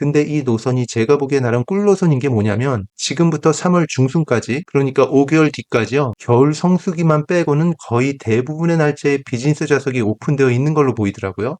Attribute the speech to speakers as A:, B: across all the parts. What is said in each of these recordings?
A: 근데 이 노선이 제가 보기에 나름 꿀노선인 게 뭐냐면 지금부터 3월 중순까지, 그러니까 5개월 뒤까지요. 겨울 성수기만 빼고는 거의 대부분의 날짜에 비즈니스 좌석이 오픈되어 있는 걸로 보이더라고요.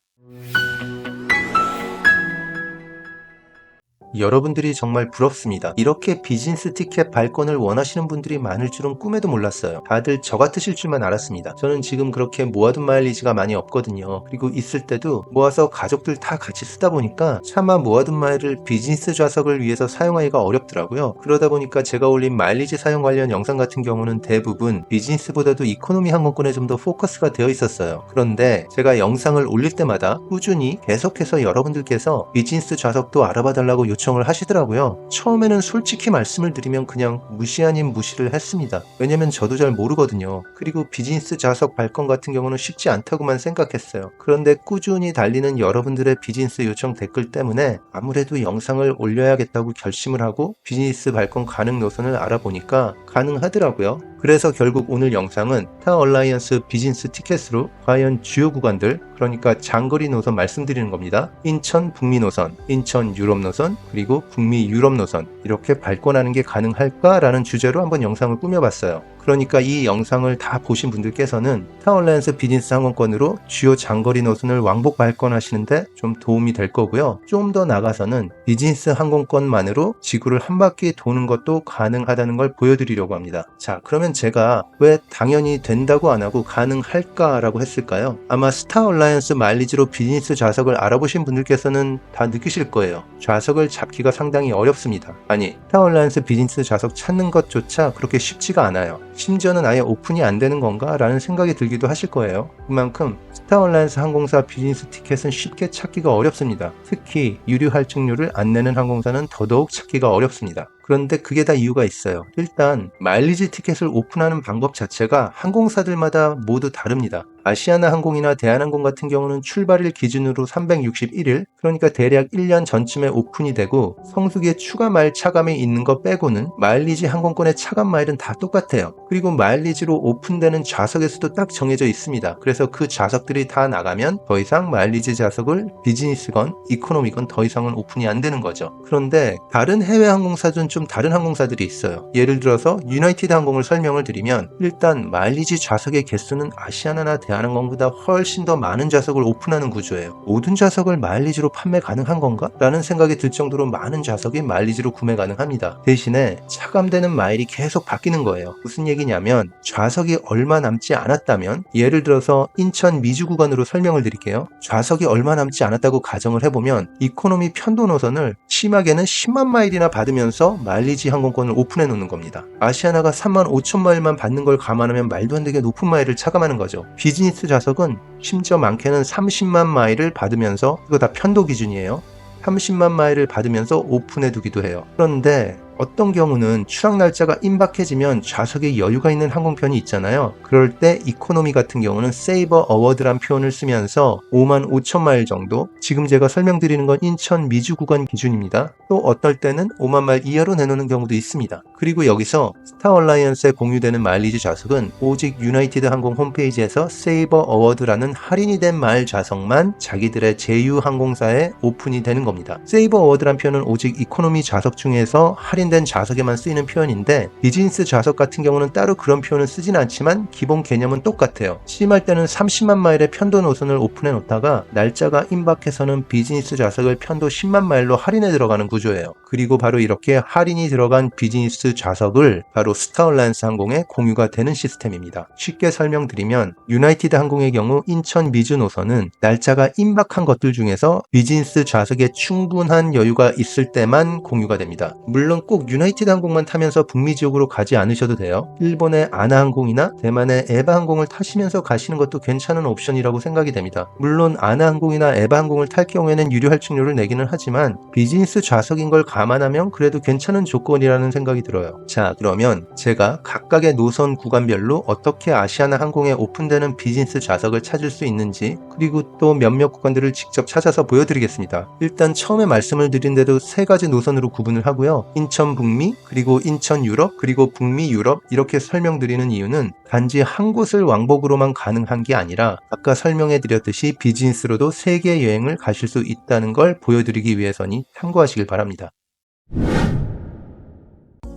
A: 여러분들이 정말 부럽습니다. 이렇게 비즈니스 티켓 발권을 원하시는 분들이 많을 줄은 꿈에도 몰랐어요. 다들 저 같으실 줄만 알았습니다. 저는 지금 그렇게 모아둔 마일리지가 많이 없거든요. 그리고 있을 때도 모아서 가족들 다 같이 쓰다 보니까 차마 모아둔 마일을 비즈니스 좌석을 위해서 사용하기가 어렵더라고요. 그러다 보니까 제가 올린 마일리지 사용 관련 영상 같은 경우는 대부분 비즈니스보다도 이코노미 항공권에 좀 더 포커스가 되어 있었어요. 그런데 제가 영상을 올릴 때마다 꾸준히 계속해서 여러분들께서 비즈니스 좌석도 알아봐 달라고 요청을 하시더라고요. 처음에는 솔직히 말씀을 드리면 그냥 무시 아닌 무시를 했습니다. 왜냐면 저도 잘 모르거든요. 그리고 비즈니스 좌석 발권 같은 경우는 쉽지 않다고만 생각했어요. 그런데 꾸준히 달리는 여러분들의 비즈니스 요청 댓글 때문에 아무래도 영상을 올려야겠다고 결심을 하고 비즈니스 발권 가능 노선을 알아보니까 가능하더라고요. 그래서 결국 오늘 영상은 스타 얼라이언스 비즈니스 티켓으로 과연 주요 구간들, 그러니까 장거리 노선 말씀드리는 겁니다. 인천 북미 노선, 인천 유럽 노선, 그리고 북미 유럽 노선 이렇게 발권하는 게 가능할까라는 주제로 한번 영상을 꾸며봤어요. 그러니까 이 영상을 다 보신 분들께서는 스타 얼라이언스 비즈니스 항공권으로 주요 장거리 노선을 왕복 발권하시는데 좀 도움이 될 거고요. 좀 더 나가서는 비즈니스 항공권만으로 지구를 한 바퀴 도는 것도 가능하다는 걸 보여드리려고 합니다. 자, 그러면 제가 왜 당연히 된다고 안 하고 가능할까라고 했을까요? 아마 스타 얼라이언스 마일리지로 비즈니스 좌석을 알아보신 분들께서는 다 느끼실 거예요. 좌석을 잡기가 상당히 어렵습니다. 아니, 스타 얼라이언스 비즈니스 좌석 찾는 것조차 그렇게 쉽지가 않아요. 심지어는 아예 오픈이 안 되는 건가? 라는 생각이 들기도 하실 거예요. 그만큼 스타 얼라이언스 항공사 비즈니스 티켓은 쉽게 찾기가 어렵습니다. 특히 유류 할증료를 안 내는 항공사는 더더욱 찾기가 어렵습니다. 그런데 그게 다 이유가 있어요. 일단 마일리지 티켓을 오픈하는 방법 자체가 항공사들마다 모두 다릅니다. 아시아나 항공이나 대한항공 같은 경우는 출발일 기준으로 361일, 그러니까 대략 1년 전쯤에 오픈이 되고 성수기에 추가 마일 차감이 있는 거 빼고는 마일리지 항공권의 차감 마일은 다 똑같아요. 그리고 마일리지로 오픈되는 좌석에서도 딱 정해져 있습니다. 그래서 그 좌석들이 다 나가면 더 이상 마일리지 좌석을 비즈니스건 이코노미건 더 이상은 오픈이 안 되는 거죠. 그런데 다른 해외 항공사들은 좀 다른 항공사들이 있어요. 예를 들어서 유나이티드 항공을 설명을 드리면 일단 마일리지 좌석의 개수는 아시아나나 대한항공보다 훨씬 더 많은 좌석을 오픈하는 구조예요. 모든 좌석을 마일리지로 판매 가능한 건가? 라는 생각이 들 정도로 많은 좌석이 마일리지로 구매 가능합니다. 대신에 차감되는 마일이 계속 바뀌는 거예요. 무슨 얘기냐면 좌석이 얼마 남지 않았다면, 예를 들어서 인천 미주 구간으로 설명을 드릴게요. 좌석이 얼마 남지 않았다고 가정을 해보면 이코노미 편도 노선을 심하게는 10만 마일이나 받으면서 마일리지 항공권을 오픈해 놓는 겁니다. 아시아나가 3만 5천 마일만 받는 걸 감안하면 말도 안 되게 높은 마일을 차감하는 거죠. 비즈니스 좌석은 심지어 많게는 30만 마일을 받으면서, 이거 다 편도 기준이에요. 30만 마일을 받으면서 오픈해 두기도 해요. 그런데 어떤 경우는 추락 날짜가 임박해지면 좌석에 여유가 있는 항공편이 있잖아요. 그럴 때 이코노미 같은 경우는 세이버 어워드란 표현을 쓰면서 5만 5천 마일 정도, 지금 제가 설명드리는 건 인천 미주 구간 기준입니다. 또 어떨 때는 5만 마일 이하로 내놓는 경우도 있습니다. 그리고 여기서 스타 얼라이언스에 공유되는 마일리지 좌석은 오직 유나이티드 항공 홈페이지에서 세이버 어워드라는 할인이 된 마일 좌석만 자기들의 제휴 항공사에 오픈이 되는 겁니다. 세이버 어워드란 표현은 오직 이코노미 좌석 중에서 할인된 좌석에만 쓰이는 표현인데, 비즈니스 좌석 같은 경우는 따로 그런 표현을 쓰진 않지만 기본 개념은 똑같아요. 심할 때는 30만 마일의 편도 노선을 오픈해 놓다가 날짜가 임박해서는 비즈니스 좌석을 편도 10만 마일로 할인해 들어가는 구조예요. 그리고 바로 이렇게 할인이 들어간 비즈니스 좌석을 바로 스타 얼라이언스 항공에 공유가 되는 시스템입니다. 쉽게 설명드리면 유나이티드 항공의 경우 인천 미주 노선은 날짜가 임박한 것들 중에서 비즈니스 좌석에 충분한 여유가 있을 때만 공유가 됩니다. 물론 꼭 유나이티드 항공만 타면서 북미 지역으로 가지 않으셔도 돼요. 일본의 아나항공이나 대만의 에바항공을 타시면서 가시는 것도 괜찮은 옵션이라고 생각이 됩니다. 물론 아나항공이나 에바항공을 탈 경우에는 유료 할증료를 내기는 하지만 비즈니스 좌석인 걸 감안하면 그래도 괜찮은 조건이라는 생각이 들어요. 자, 그러면 제가 각각의 노선 구간별로 어떻게 아시아나 항공에 오픈되는 비즈니스 좌석을 찾을 수 있는지, 그리고 또 몇몇 구간들을 직접 찾아서 보여드리겠습니다. 일단 처음에 말씀을 드린 대로 세 가지 노선으로 구분을 하고요. 인천 북미, 그리고 인천 유럽, 그리고 북미 유럽 이렇게 설명드리는 이유는 단지 한 곳을 왕복으로만 가능한 게 아니라 아까 설명해 드렸듯이 비즈니스로도 세계 여행을 가실 수 있다는 걸 보여드리기 위해서니 참고하시길 바랍니다.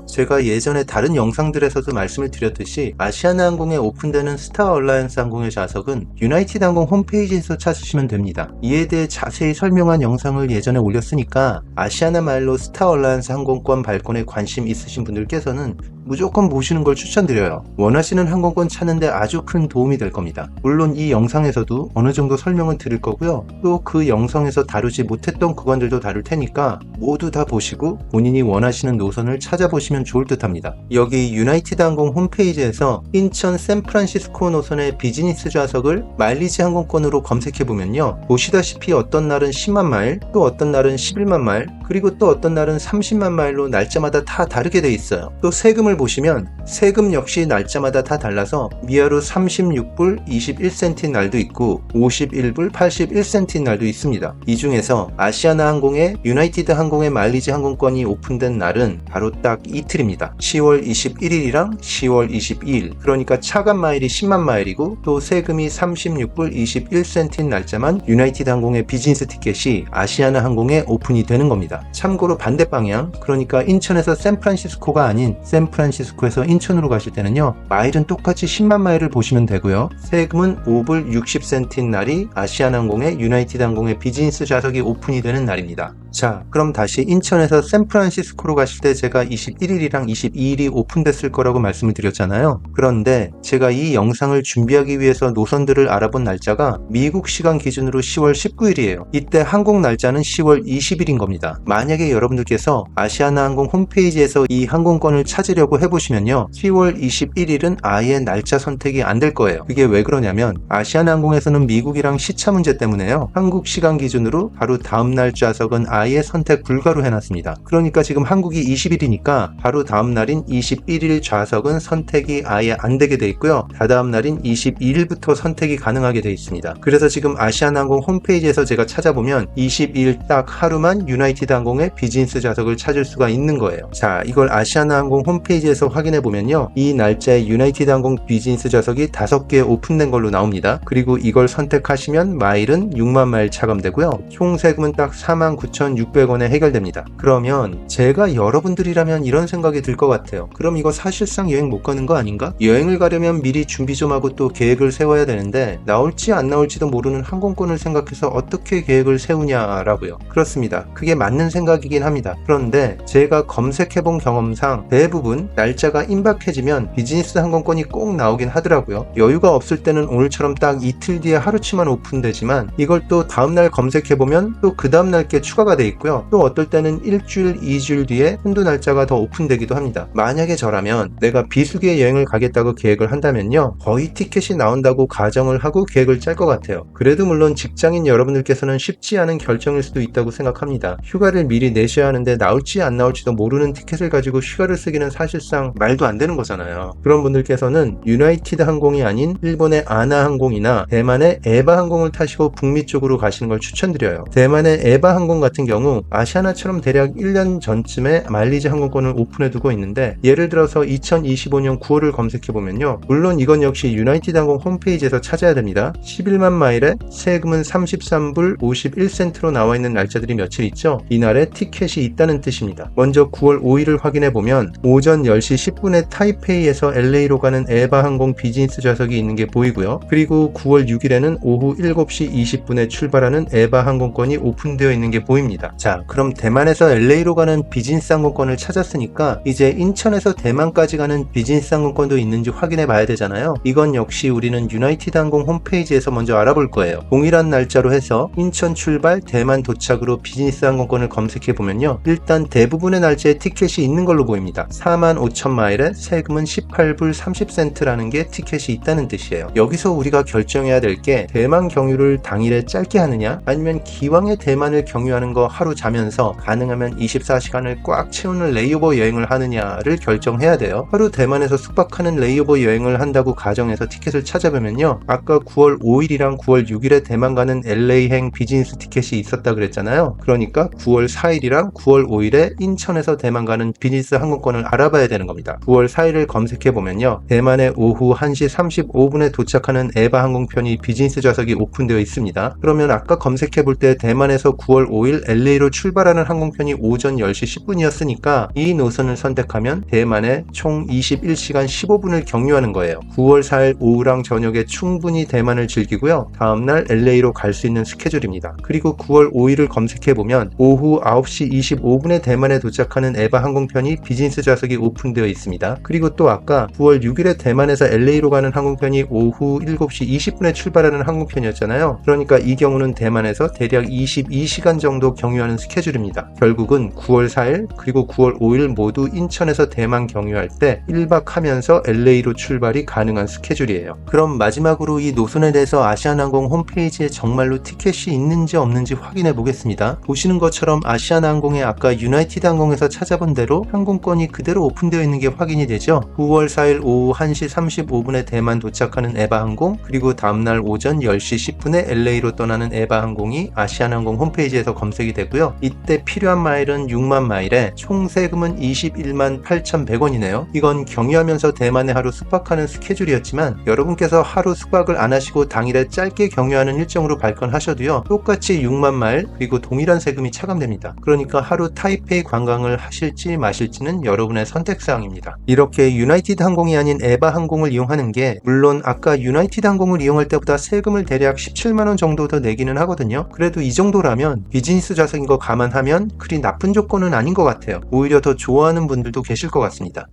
A: 제가 예전에 다른 영상들에서도 말씀을 드렸듯이 아시아나 항공에 오픈되는 스타 얼라이언스 항공의 좌석은 유나이티드 항공 홈페이지에서 찾으시면 됩니다. 이에 대해 자세히 설명한 영상을 예전에 올렸으니까 아시아나 마일로 스타 얼라이언스 항공권 발권에 관심 있으신 분들께서는 무조건 보시는 걸 추천드려요. 원하시는 항공권 찾는데 아주 큰 도움이 될 겁니다. 물론 이 영상에서도 어느 정도 설명은 드릴 거고요. 또 그 영상에서 다루지 못했던 구간들도 다룰 테니까 모두 다 보시고 본인이 원하시는 노선을 찾아보시면 좋을 듯 합니다. 여기 유나이티드 항공 홈페이지에서 인천 샌프란시스코 노선의 비즈니스 좌석을 마일리지 항공권으로 검색해보면요. 보시다시피 어떤 날은 10만 마일, 또 어떤 날은 11만 마일, 그리고 또 어떤 날은 30만 마일로 날짜마다 다 다르게 돼 있어요. 또 세금을 보시면 세금 역시 날짜마다 다 달라서 미하루 36불 21센트인 날도 있고 51불 81센트인 날도 있습니다. 이 중에서 아시아나 항공의 유나이티드 항공의 마일리지 항공권이 오픈된 날은 바로 딱 이틀입니다. 10월 21일이랑 10월 22일, 그러니까 차감 마일이 10만 마일이고 또 세금이 36불 21센트인 날짜만 유나이티드 항공의 비즈니스 티켓이 아시아나 항공에 오픈이 되는 겁니다. 참고로 반대 방향, 그러니까 인천에서 샌프란시스코가 아닌 샌프란시스코에서 인천으로 가실 때는요, 마일은 똑같이 10만 마일을 보시면 되고요. 세금은 5불 60센트인 날이 아시아나 항공의 유나이티드 항공의 비즈니스 좌석이 오픈이 되는 날입니다. 자, 그럼 다시 인천에서 샌프란시스코로 가실 때 제가 21일이랑 22일이 오픈됐을 거라고 말씀을 드렸잖아요. 그런데 제가 이 영상을 준비하기 위해서 노선들을 알아본 날짜가 미국 시간 기준으로 10월 19일이에요. 이때 한국 날짜는 10월 20일인 겁니다. 만약에 여러분들께서 아시아나 항공 홈페이지에서 이 항공권을 찾으려고 해보시면요, 10월 21일은 아예 날짜 선택이 안 될 거예요. 그게 왜 그러냐면 아시아나 항공에서는 미국이랑 시차 문제 때문에요, 한국 시간 기준으로 바로 다음날 좌석은 아예 선택 불가로 해놨습니다. 그러니까 지금 한국이 20일이니까 바로 다음 날인 21일 좌석은 선택이 아예 안 되게 돼 있고요. 다다음 날인 22일부터 선택이 가능하게 돼 있습니다. 그래서 지금 아시아나 항공 홈페이지에서 제가 찾아보면 22일 딱 하루만 유나이티드 항공의 비즈니스 좌석을 찾을 수가 있는 거예요. 자, 이걸 아시아나 항공 홈페이지에서 확인해 보면요, 이 날짜에 유나이티드 항공 비즈니스 좌석이 5개 오픈된 걸로 나옵니다. 그리고 이걸 선택하시면 마일은 6만 마일 차감되고요. 총 세금은 딱 49,600원에 해결됩니다. 그러면 제가 여러분들이라면 이런 생각이 들 것 같아요. 그럼 이거 사실상 여행 못 가는 거 아닌가? 여행을 가려면 미리 준비 좀 하고 또 계획을 세워야 되는데 나올지 안 나올지도 모르는 항공권을 생각해서 어떻게 계획을 세우냐라고요. 그렇습니다. 그게 맞는 생각이긴 합니다. 그런데 제가 검색해본 경험상 대부분 날짜가 임박해지면 비즈니스 항공권이 꼭 나오긴 하더라고요. 여유가 없을 때는 오늘처럼 딱 이틀 뒤에 하루치만 오픈되지만 이걸 또 다음날 검색해보면 또 그 다음날 게 추가가 돼 있고요. 또 어떨 때는 일주일, 2주일 뒤에 한두 날짜가 더 오픈되기도 합니다. 만약에 저라면 내가 비수기에 여행을 가겠다고 계획을 한다면요, 거의 티켓이 나온다고 가정을 하고 계획을 짤 것 같아요. 그래도 물론 직장인 여러분들께서는 쉽지 않은 결정일 수도 있다고 생각합니다. 휴가를 미리 내셔야 하는데 나올지 안 나올지도 모르는 티켓을 가지고 휴가를 쓰기는 사실상 말도 안 되는 거잖아요. 그런 분들께서는 유나이티드 항공이 아닌 일본의 아나 항공이나 대만의 에바 항공을 타시고 북미 쪽으로 가시는 걸 추천드려요. 대만의 에바 항공 같은 경우 아시아나처럼 대략 1년 전쯤에 마일리지 항공권을 오픈해두고 있는데, 예를 들어서 2025년 9월을 검색해보면요, 물론 이건 역시 유나이티드 항공 홈페이지에서 찾아야 됩니다. 11만 마일에 세금은 33불 51센트로 나와있는 날짜들이 며칠 있죠. 이날에 티켓이 있다는 뜻입니다. 먼저 9월 5일을 확인해보면 오전 10시 10분에 타이페이에서 LA로 가는 에바 항공 비즈니스 좌석이 있는 게 보이고요. 그리고 9월 6일에는 오후 7시 20분에 출발하는 에바 항공권이 오픈되어 있는 게 보입니다. 자, 그럼 대만에서 LA로 가는 비즈니스 항공권을 찾았으니까 이제 인천에서 대만까지 가는 비즈니스 항공권도 있는지 확인해 봐야 되잖아요. 이건 역시 우리는 유나이티드 항공 홈페이지에서 먼저 알아볼 거예요. 동일한 날짜로 해서 인천 출발, 대만 도착으로 비즈니스 항공권을 검색해 보면요, 일단 대부분의 날짜에 티켓이 있는 걸로 보입니다. 45,000마일에 세금은 18불 30센트라는 게 티켓이 있다는 뜻이에요. 여기서 우리가 결정해야 될 게 대만 경유를 당일에 짧게 하느냐, 아니면 기왕에 대만을 경유하는 거 더 하루 자면서 가능하면 24시간을 꽉 채우는 레이오버 여행을 하느냐를 결정해야 돼요. 하루 대만에서 숙박하는 레이오버 여행을 한다고 가정해서 티켓을 찾아보면요, 아까 9월 5일이랑 9월 6일에 대만 가는 LA행 비즈니스 티켓이 있었다 그랬잖아요. 그러니까 9월 4일이랑 9월 5일에 인천에서 대만 가는 비즈니스 항공권을 알아봐야 되는 겁니다. 9월 4일을 검색해보면요, 대만에 오후 1시 35분에 도착하는 에바 항공편이 비즈니스 좌석이 오픈되어 있습니다. 그러면 아까 검색해볼 때 대만에서 9월 5일 LA로 출발하는 항공편이 오전 10시 10분이었으니까 이 노선을 선택하면 대만에 총 21시간 15분을 경유하는 거예요. 9월 4일 오후랑 저녁에 충분히 대만을 즐기고요, 다음날 LA로 갈 수 있는 스케줄입니다. 그리고 9월 5일을 검색해보면 오후 9시 25분에 대만에 도착하는 에바 항공편이 비즈니스 좌석이 오픈되어 있습니다. 그리고 또 아까 9월 6일에 대만에서 LA로 가는 항공편이 오후 7시 20분에 출발하는 항공편이었잖아요. 그러니까 이 경우는 대만에서 대략 22시간 정도 경유하는 스케줄입니다. 결국은 9월 4일 그리고 9월 5일 모두 인천에서 대만 경유할 때 1박 하면서 LA로 출발이 가능한 스케줄이에요. 그럼 마지막으로 이 노선에 대해서 아시아나항공 홈페이지에 정말로 티켓이 있는지 없는지 확인해 보겠습니다. 보시는 것처럼 아시아나항공에 아까 유나이티드 항공에서 찾아본 대로 항공권이 그대로 오픈되어 있는 게 확인이 되죠. 9월 4일 오후 1시 35분에 대만 도착하는 에바항공, 그리고 다음날 오전 10시 10분에 LA로 떠나는 에바항공이 아시아나항공 홈페이지에서 검색이 되고요. 이때 필요한 마일은 6만 마일에 총 세금은 21만 8,100원이네요. 이건 경유하면서 대만에 하루 숙박하는 스케줄이었지만 여러분께서 하루 숙박을 안 하시고 당일에 짧게 경유하는 일정으로 발권하셔도요, 똑같이 6만 마일 그리고 동일한 세금이 차감됩니다. 그러니까 하루 타이페이 관광을 하실지 마실지는 여러분의 선택사항입니다. 이렇게 유나이티드 항공이 아닌 에바 항공을 이용하는 게, 물론 아까 유나이티드 항공을 이용할 때보다 세금을 대략 17만원 정도 더 내기는 하거든요. 그래도 이 정도라면 비즈니스 좌석인 거 감안하면 그리 나쁜 조건은 아닌 것 같아요. 오히려 더 좋아하는 분들도 계실 것 같습니다.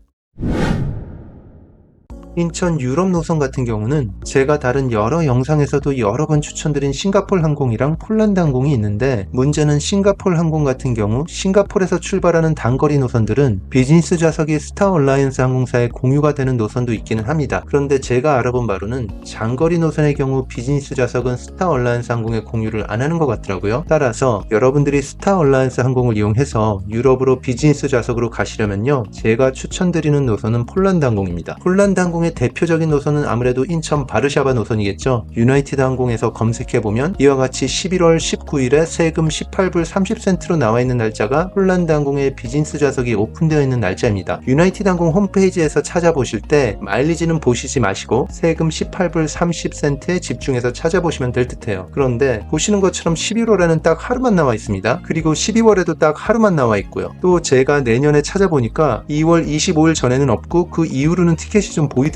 A: 인천 유럽 노선 같은 경우는 제가 다른 여러 영상에서도 여러 번 추천드린 싱가폴 항공이랑 폴란드 항공이 있는데, 문제는 싱가폴 항공 같은 경우 싱가폴에서 출발하는 단거리 노선들은 비즈니스 좌석이 스타 얼라이언스 항공사에 공유가 되는 노선도 있기는 합니다. 그런데 제가 알아본 바로는 장거리 노선의 경우 비즈니스 좌석은 스타 얼라이언스 항공에 공유를 안 하는 것 같더라고요. 따라서 여러분들이 스타 얼라이언스 항공을 이용해서 유럽으로 비즈니스 좌석으로 가시려면요, 제가 추천드리는 노선은 폴란드 항공입니다. 폴란드 항공의 대표적인 노선은 아무래도 인천 바르샤바 노선이겠죠. 유나이티드 항공에서 검색해보면 이와 같이 11월 19일에 세금 18불 30센트로 나와있는 날짜가 폴란드 항공의 비즈니스 좌석이 오픈되어 있는 날짜입니다. 유나이티드 항공 홈페이지에서 찾아보실 때 마일리지는 보시지 마시고 세금 18불 30센트에 집중해서 찾아보시면 될 듯해요. 그런데 보시는 것처럼 11월에는 딱 하루만 나와 있습니다. 그리고 12월에도 딱 하루만 나와 있고요. 또 제가 내년에 찾아보니까 2월 25일 전에는 없고 그 이후로는 티켓이 좀 보이더라고요.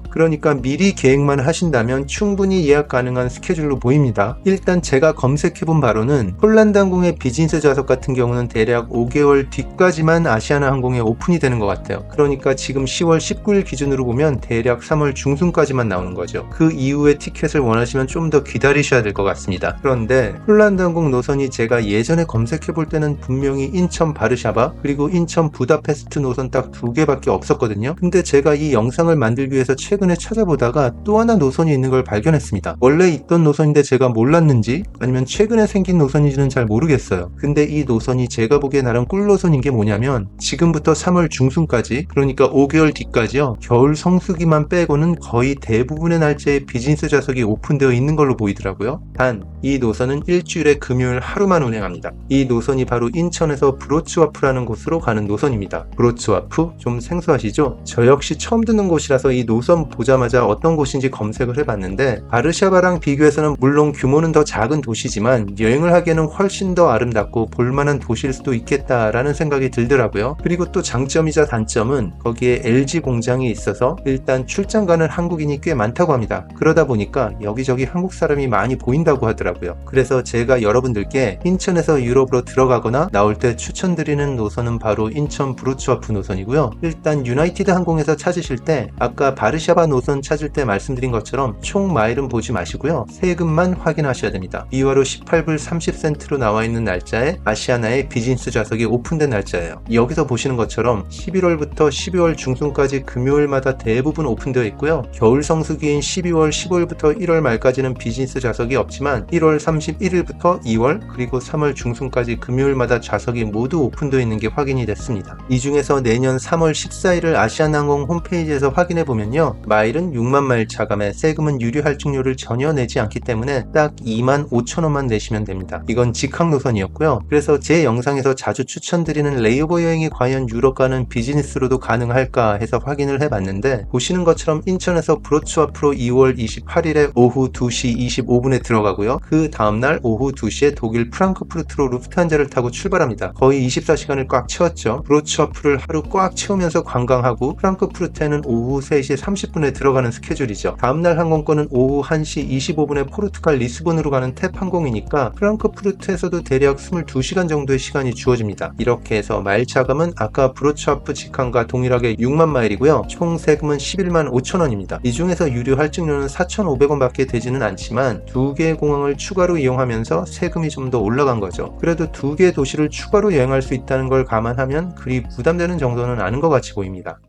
A: 그러니까 미리 계획만 하신다면 충분히 예약 가능한 스케줄로 보입니다. 일단 제가 검색해본 바로는 폴란드 항공의 비즈니스 좌석 같은 경우는 대략 5개월 뒤까지만 아시아나 항공에 오픈이 되는 것 같아요. 그러니까 지금 10월 19일 기준으로 보면 대략 3월 중순까지만 나오는 거죠. 그 이후에 티켓을 원하시면 좀 더 기다리셔야 될 것 같습니다. 그런데 폴란드 항공 노선이 제가 예전에 검색해볼 때는 분명히 인천 바르샤바 그리고 인천 부다페스트 노선 딱 2개밖에 없었거든요. 근데 제가 이 영상을 만들기 위해서 최근에 찾아보다가 또 하나 노선이 있는 걸 발견했습니다. 원래 있던 노선인데 제가 몰랐는지 아니면 최근에 생긴 노선인지는 잘 모르겠어요. 근데 이 노선이 제가 보기에 나름 꿀 노선인 게 뭐냐면, 지금부터 3월 중순까지, 그러니까 5개월 뒤까지요, 겨울 성수기만 빼고는 거의 대부분의 날짜에 비즈니스 좌석이 오픈되어 있는 걸로 보이더라고요. 단 이 노선은 일주일에 금요일 하루만 운행합니다. 이 노선이 바로 인천에서 브로츠와프라는 곳으로 가는 노선입니다. 브로츠와프? 좀 생소하시죠? 저 역시 처음 듣는 곳이라서 이 노선 보자마자 어떤 곳인지 검색을 해봤는데, 바르샤바랑 비교해서는 물론 규모는 더 작은 도시지만 여행을 하기에는 훨씬 더 아름답고 볼만한 도시일 수도 있겠다라는 생각이 들더라고요. 그리고 또 장점이자 단점은 거기에 LG 공장이 있어서 일단 출장 가는 한국인이 꽤 많다고 합니다. 그러다 보니까 여기저기 한국 사람이 많이 보인다고 하더라고요. 그래서 제가 여러분들께 인천에서 유럽으로 들어가거나 나올 때 추천드리는 노선은 바로 인천 브로츠와프 노선이고요. 일단 유나이티드 항공에서 찾으실 때 아까 아까 바르샤바 노선 찾을 때 말씀드린 것처럼 총 마일은 보지 마시고요. 세금만 확인하셔야 됩니다. 이화로 18불 30센트로 나와 있는 날짜에 아시아나의 비즈니스 좌석이 오픈된 날짜예요. 여기서 보시는 것처럼 11월부터 12월 중순까지 금요일마다 대부분 오픈되어 있고요. 겨울 성수기인 12월 15일부터 1월 말까지는 비즈니스 좌석이 없지만 1월 31일부터 2월 그리고 3월 중순까지 금요일마다 좌석이 모두 오픈되어 있는 게 확인이 됐습니다. 이 중에서 내년 3월 14일을 아시아나항공 홈페이지에서 확인해 보면요. 마일은 6만 마일 차감에 세금은 유류 할증료를 전혀 내지 않기 때문에 딱 2만 5천 원만 내시면 됩니다. 이건 직항 노선이었고요. 그래서 제 영상에서 자주 추천드리는 레이오버 여행이 과연 유럽 가는 비즈니스로도 가능할까 해서 확인을 해봤는데 보시는 것처럼 인천에서 브로츠와프로 2월 28일에 오후 2시 25분에 들어가고요. 그 다음날 오후 2시에 독일 프랑크푸르트로 루프트한자를 타고 출발합니다. 거의 24시간을 꽉 채웠죠. 브로츠와프를 하루 꽉 채우면서 관광하고 프랑크푸르트에는 오후 3시 30분에 들어가는 스케줄이죠. 다음날 항공권은 오후 1시 25분에 포르투갈 리스본으로 가는 탭 항공이니까 프랑크푸르트에서도 대략 22시간 정도의 시간이 주어집니다. 이렇게 해서 마일 차감은 아까 브로츠와프 직항과 동일하게 6만 마일이고요. 총 세금은 11만 5천 원입니다. 이 중에서 유류 할증료는 4,500원 밖에 되지는 않지만 2개의 공항을 추가로 이용하면서 세금이 좀 더 올라간 거죠. 그래도 2개의 도시를 추가로 여행할 수 있다는 걸 감안하면 그리 부담되는 정도는 아닌 것 같이 보입니다.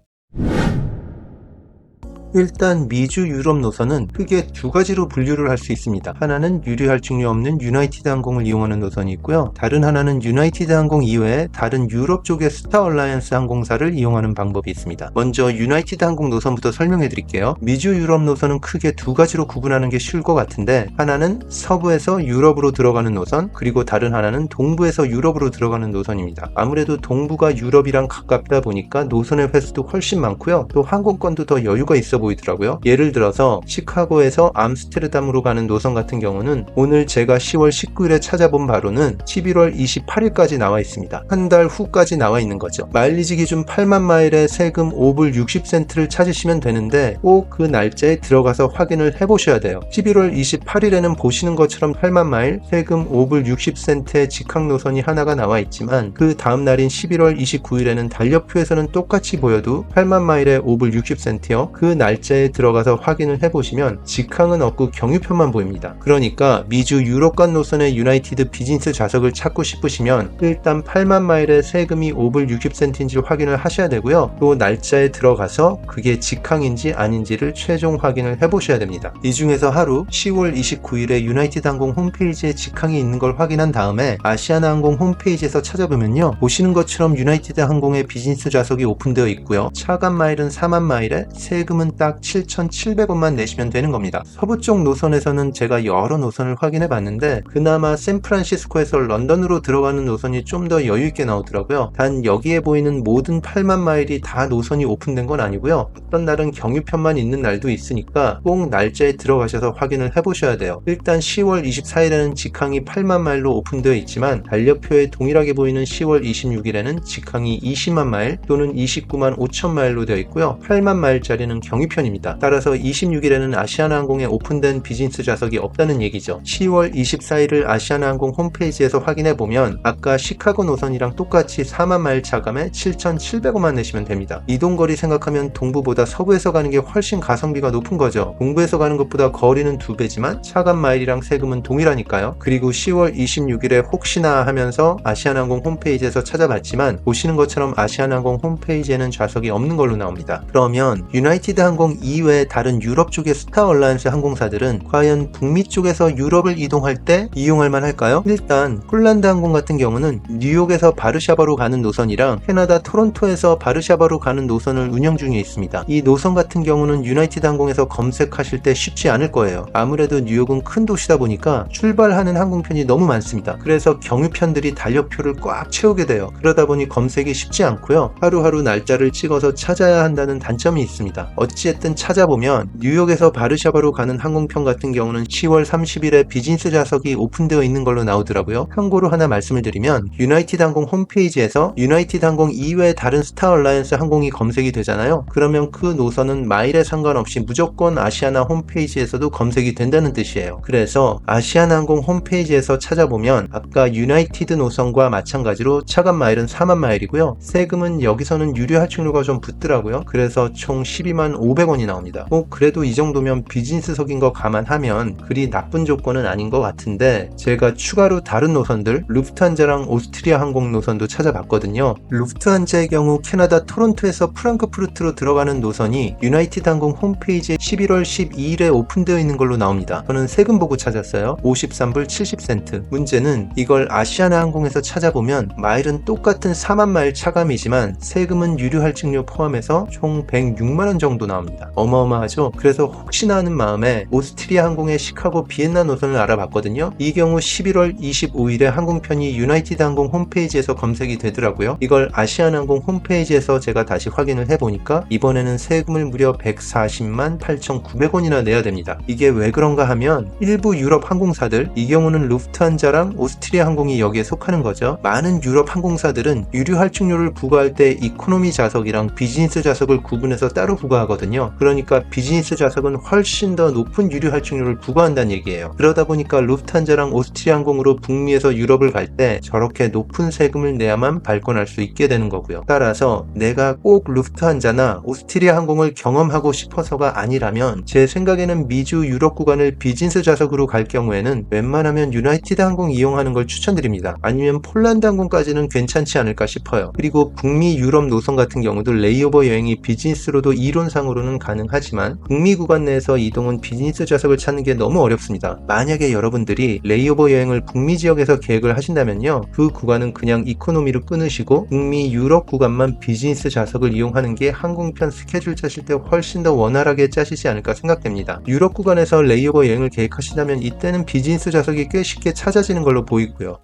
A: 일단 미주 유럽 노선은 크게 두 가지로 분류를 할 수 있습니다. 하나는 유류 할증료 없는 유나이티드 항공을 이용하는 노선이 있고요. 다른 하나는 유나이티드 항공 이외에 다른 유럽 쪽의 스타 얼라이언스 항공사를 이용하는 방법이 있습니다. 먼저 유나이티드 항공 노선부터 설명해 드릴게요. 미주 유럽 노선은 크게 두 가지로 구분하는 게 쉬울 것 같은데 하나는 서부에서 유럽으로 들어가는 노선 그리고 다른 하나는 동부에서 유럽으로 들어가는 노선입니다. 아무래도 동부가 유럽이랑 가깝다 보니까 노선의 횟수도 훨씬 많고요. 또 항공권도 더 여유가 있어 보이더라고요. 예를 들어서 시카고에서 암스테르담으로 가는 노선 같은 경우는 오늘 제가 10월 19일에 찾아본 바로는 11월 28일까지 나와 있습니다. 한 달 후까지 나와 있는 거죠. 마일리지 기준 8만 마일에 세금 5불 60센트를 찾으시면 되는데 꼭 그 날짜에 들어가서 확인을 해보셔야 돼요. 11월 28일에는 보시는 것처럼 8만 마일 세금 5불 60센트의 직항 노선이 하나가 나와 있지만 그 다음 날인 11월 29일에는 달력표에서는 똑같이 보여도 8만 마일에 5불 60센트요. 그 날짜에 들어가서 확인을 해보시면 직항은 없고 경유표만 보입니다. 그러니까 미주 유럽간 노선의 유나이티드 비즈니스 좌석을 찾고 싶으시면 일단 8만 마일에 세금이 5불 60센트인지 확인을 하셔야 되고요. 또 날짜에 들어가서 그게 직항인지 아닌지를 최종 확인을 해보셔야 됩니다. 이 중에서 하루 10월 29일에 유나이티드 항공 홈페이지에 직항이 있는 걸 확인한 다음에 아시아나 항공 홈페이지에서 찾아보면요. 보시는 것처럼 유나이티드 항공의 비즈니스 좌석이 오픈되어 있고요. 차감 마일은 4만 마일에 세금은 딱 7,700원만 내시면 되는 겁니다. 서부 쪽 노선에서는 제가 여러 노선을 확인해 봤는데 그나마 샌프란시스코에서 런던으로 들어가는 노선이 좀 더 여유있게 나오더라고요. 단 여기에 보이는 모든 8만 마일이 다 노선이 오픈된 건 아니고요. 어떤 날은 경유편만 있는 날도 있으니까 꼭 날짜에 들어가셔서 확인을 해보셔야 돼요. 일단 10월 24일에는 직항이 8만 마일로 오픈되어 있지만 달력표에 동일하게 보이는 10월 26일에는 직항이 20만 마일 또는 29만 5천 마일로 되어 있고요. 8만 마일짜리는 경유편입니다. 따라서 26일에는 아시아나항공에 오픈된 비즈니스 좌석이 없다는 얘기죠. 10월 24일을 아시아나항공 홈페이지에서 확인해보면 아까 시카고 노선이랑 똑같이 4만 마일 차감에 7,700원만 내시면 됩니다. 이동거리 생각하면 동부보다 서부에서 가는 게 훨씬 가성비가 높은 거죠. 동부에서 가는 것보다 거리는 2배지만 차감 마일이랑 세금은 동일하니까요. 그리고 10월 26일에 혹시나 하면서 아시아나항공 홈페이지에서 찾아봤지만 보시는 것처럼 아시아나항공 홈페이지에는 좌석이 없는 걸로 나옵니다. 그러면 유나이티드 항공 이외의 다른 유럽 쪽의 스타 얼라이언스 항공사들은 과연 북미 쪽에서 유럽을 이동할 때 이용할 만할까요? 일단 폴란드 항공 같은 경우는 뉴욕에서 바르샤바로 가는 노선이랑 캐나다 토론토에서 바르샤바로 가는 노선을 운영 중에 있습니다. 이 노선 같은 경우는 유나이티드 항공에서 검색하실 때 쉽지 않을 거예요. 아무래도 뉴욕은 큰 도시다 보니까 출발하는 항공편이 너무 많습니다. 그래서 경유편들이 달력표를 꽉 채우게 돼요. 그러다 보니 검색이 쉽지 않고요. 하루하루 날짜를 찍어서 찾아야 한다는 단점이 있습니다. 어찌됐든 찾아보면 뉴욕에서 바르샤바로 가는 항공편 같은 경우는 10월 30일에 비즈니스 좌석이 오픈되어 있는 걸로 나오더라고요. 참고로 하나 말씀을 드리면 유나이티드 항공 홈페이지에서 유나이티드 항공 이외의 다른 스타 얼라이언스 항공이 검색이 되잖아요. 그러면 그 노선은 마일에 상관없이 무조건 아시아나 홈페이지에서도 검색이 된다는 뜻이에요. 그래서 아시아나 항공 홈페이지에서 찾아보면 아까 유나이티드 노선과 마찬가지로 차감 마일은 4만 마일이고요. 세금은 여기서는 유류 할증료가 좀 붙더라고요. 그래서 총 12만 4,500원이 나옵니다. 그래도 이 정도면 비즈니스석인 거 감안하면 그리 나쁜 조건은 아닌 것 같은데, 제가 추가로 다른 노선들 루프트한자랑 오스트리아 항공 노선도 찾아봤거든요. 루프트한자의 경우 캐나다 토론토에서 프랑크푸르트로 들어가는 노선이 유나이티드 항공 홈페이지에 11월 12일에 오픈되어 있는 걸로 나옵니다. 저는 세금 보고 찾았어요. 53불 70센트. 문제는 이걸 아시아나 항공에서 찾아보면 마일은 똑같은 4만 마일 차감이지만 세금은 유류 할증료 포함해서 총 106만원 정도 나옵니다. 어마어마하죠? 그래서 혹시나 하는 마음에 오스트리아 항공의 시카고 비엔나 노선을 알아봤거든요. 이 경우 11월 25일에 항공편이 유나이티드 항공 홈페이지에서 검색이 되더라고요. 이걸 아시아나 항공 홈페이지에서 제가 다시 확인을 해보니까 이번에는 세금을 무려 140만 8,900원이나 내야 됩니다. 이게 왜 그런가 하면 일부 유럽 항공사들, 이 경우는 루프트한자랑 오스트리아 항공이 여기에 속하는 거죠. 많은 유럽 항공사들은 유류 할증료를 부과할 때 이코노미 좌석이랑 비즈니스 좌석을 구분해서 따로 부과하거든요. 그러니까 비즈니스 좌석은 훨씬 더 높은 유류 할증료를 부과한다는 얘기예요. 그러다 보니까 루프트한자랑 오스트리아 항공으로 북미에서 유럽을 갈 때 저렇게 높은 세금을 내야만 발권할 수 있게 되는 거고요. 따라서 내가 꼭 루프트한자나 오스트리아 항공을 경험하고 싶어서가 아니라면 제 생각에는 미주 유럽 구간을 비즈니스 좌석으로 갈 경우에는 웬만하면 유나이티드 항공 이용하는 걸 추천드립니다. 아니면 폴란드 항공까지는 괜찮지 않을까 싶어요. 그리고 북미 유럽 노선 같은 경우도 레이오버 여행이 비즈니스로도 이론상으로는 가능하지만 북미 구간 내에서 이동은 비즈니스 좌석을 찾는 게 너무 어렵습니다. 만약에 여러분들이 레이오버 여행을 북미 지역에서 계획을 하신다면요, 그 구간은 그냥 이코노미로 끊으시고 북미 유럽 구간만 비즈니스 좌석을 이용하는 게 항공편 스케줄 짜실 때 훨씬 더 원활하게 짜시지 않을까 생각됩니다. 유럽 구간에서 레이오버 여행을 계획하신다면 이때는 비즈니스 좌석이 꽤 쉽게 찾아지는 걸로 보이고요.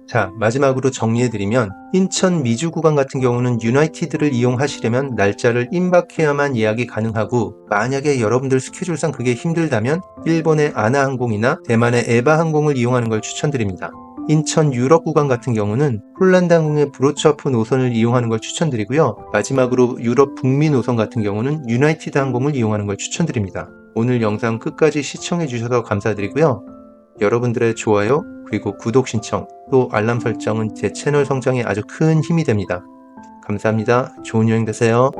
A: 자, 마지막으로 정리해드리면 인천 미주 구간 같은 경우는 유나이티드를 이용하시려면 날짜를 임박해야만 예약이 가능하고, 만약에 여러분들 스케줄상 그게 힘들다면 일본의 아나항공이나 대만의 에바항공을 이용하는 걸 추천드립니다. 인천 유럽 구간 같은 경우는 폴란드 항공의 브로츠와프 노선을 이용하는 걸 추천드리고요. 마지막으로 유럽 북미 노선 같은 경우는 유나이티드 항공을 이용하는 걸 추천드립니다. 오늘 영상 끝까지 시청해주셔서 감사드리고요. 여러분들의 좋아요, 그리고 구독 신청, 또 알람 설정은 제 채널 성장에 아주 큰 힘이 됩니다. 감사합니다. 좋은 여행 되세요.